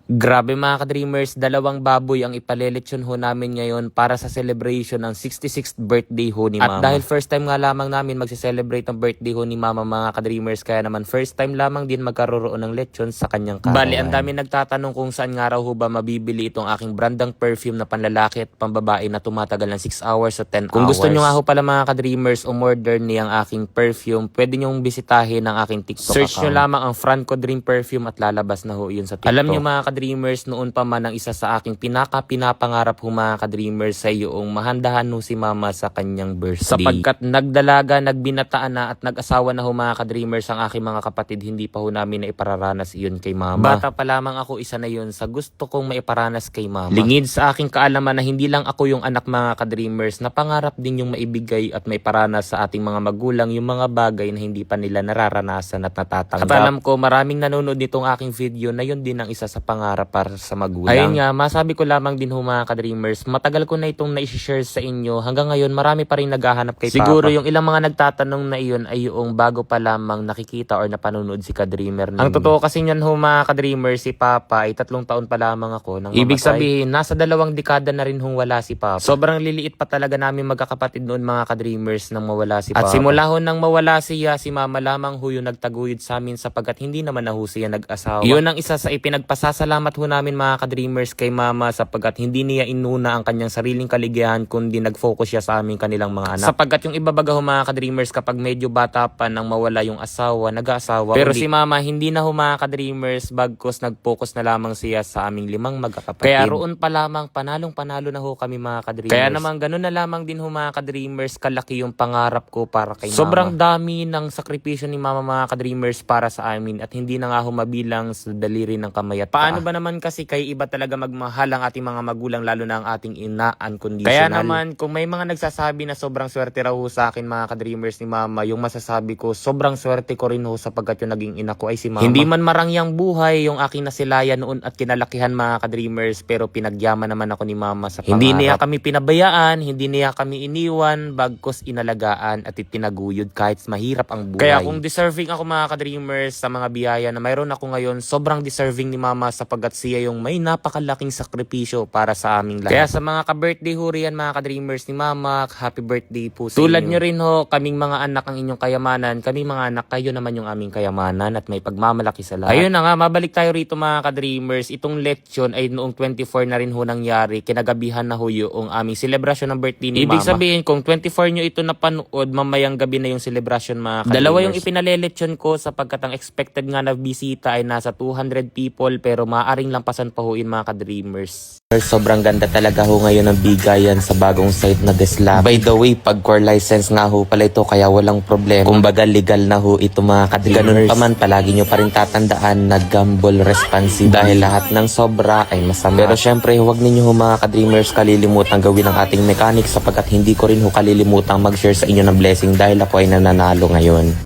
Grabe mga ka-dreamers, dalawang baboy ang ipalelechon ho namin ngayon para sa celebration ng 66th birthday ho ni Mama. At dahil first time nga lamang namin magse-celebrate ng birthday ho ni Mama mga ka-dreamers, kaya naman first time lamang din magkaroon ng lechon sa kanyang katawan. Bali, ang dami nagtatanong kung saan nga raw ho ba mabibili itong aking brandang perfume na panlalaki at pambabae na tumatagal ng 6 hours o 10 hours. Kung gusto nyo nga ho pala mga ka-dreamers umorder niyang aking perfume, pwede nyong bisitahin ang aking TikTok account. Search nyo lamang ang Franco Dream Perfume at lalabas na ho yun sa TikTok. Alam nyo mga ka-dreamers, noon pa man ang isa sa aking pinapangarap ho mga ka-dreamers sa iyong mahandahan ho si Mama sa kanyang birthday. Sapagkat nagdalaga, nagbinataan na at nag-asawa na ho mga ka-dreamers ang aking mga kapatid, hindi pa ho namin na ipararanas iyon kay Mama. Bata pa lamang ako, isa na yun sa gusto kong maiparanas kay Mama. Lingid sa aking kaalaman na hindi lang ako yung anak mga ka-dreamers, na pangarap din yung maibigay at maiparanas sa ating mga magulang yung mga bagay na hindi pa nila nararanasan at natatanggap. At alam ko maraming nanonood nitong aking video na yun din ang isa sa pangarap para sa magulang. Ayun nga, masabi ko lamang din ho mga ka-dreamers, matagal ko na itong na-share sa inyo. Hanggang ngayon, marami pa rin naghahanap kay Papa. Siguro yung ilang mga nagtatanong na iyon ay yung bago pa lamang nakikita or napanonood si ka-dreamer ninyo. Ang totoo kasi niyan ho mga ka-dreamers, si Papa ay 3 taon pa lamang ako nang Ibig sabihin, nasa 2 dekada na rin hong wala si Papa. Sobrang liliit pa talaga namin magkakapatid noon mga ka-dreamers nang mawala si Papa. At simula ho nang mawala siya, si Mama lamang ho yung nagtaguyod sa amin sapagkat hindi naman na ho siya nag-asawa. Iyon ang isa sa ipinagpasasalamat ho namin mga ka-dreamers kay Mama sapagkat hindi niya inuna ang kanyang sariling kaligayahan kundi nag-focus siya sa aming kanilang mga anak. Sapagkat yung iba baga ho mga ka-dreamers kapag medyo bata pa nang mawala yung asawa, nag-aasawa. Pero si Mama hindi na ho mga ka-dreamers, bagkus nag-focus na lamang siya sa aming 5 magkakapatid. Kaya roon pa lamang panalong-panalo na ho kami mga ka-dreamers. Kaya naman ganun na lamang din ho mga ka-dreamers kalaki yung pangarap ko para kay Mama. Sobrang dami ng sakripisyo ni Mama mga ka-dreamers para sa amin at hindi na nga ho mabilang sa daliri ng kamay at paano ba naman kasi kay iba talaga magmahal ang ating mga magulang lalo na ang ating ina unconditional. Kaya naman kung may mga nagsasabi na sobrang swerte raw ho sa akin mga ka-dreamers ni Mama, yung masasabi ko sobrang swerte ko rin ho sapagkat yung naging ina ko ay si Mama. Hindi man marangyang buhay yung aking nasilaya noon at kinalakihan mga ka-dreamers, pero pinagyaman naman ako ni Mama sa pangarap. Hindi niya kami pinabayaan, hindi niya kami iniwan, bagkus inalagaan at itinaguyod kahit mahirap ang buhay. Kaya kung deserving ako mga ka-dreamers sa mga biyaya na mayroon ako ngayon, sobrang deserving ni Mama sapagkat siya yung may napakalaking sakripisyo para sa aming lahat. Kaya sa mga ka-birthday ho riyan mga ka-dreamers ni Mama, happy birthday po sa Tulad nyo rin ho, kaming mga anak ang inyong kayamanan, kami mga anak, kayo naman yung aming kayamanan at may pagmamalaki sa lahat. Ayun na nga, mabalik tayo rito mga ka-dreamers. Itong lechon ay noong 24 na rin ho nangyari, kinagabihan na ho yung aming celebration ng birthday ni Mama. Ibig sabihin, kung 24 nyo ito napanood, mamayang gabi na yung celebration mga ka-dreamers. Dalawa yung ipinalelechon ko sapagkat ang expected nga na bisita ay nasa 200 people pero maaaring lampasan pa ho in mga ka-dreamers. Sobrang ganda talaga ho ngayon ang bigayan sa bagong site na Desla. By the way, pag core license nga ho pala ito kaya walang problema. Kumbaga legal na ho ito mga ka-dreamers. Ganun pa man, palagi nyo pa rin tatandaan na gamble responsible dahil lahat ng sobra ay masama. Pero syempre, huwag ninyo ho mga ka-dreamers kalilimutang gawin ang ating mechanic sapagkat hindi ko rin ho kalilimutang mag-share sa inyo ng blessing dahil ako ay nananalo ngayon.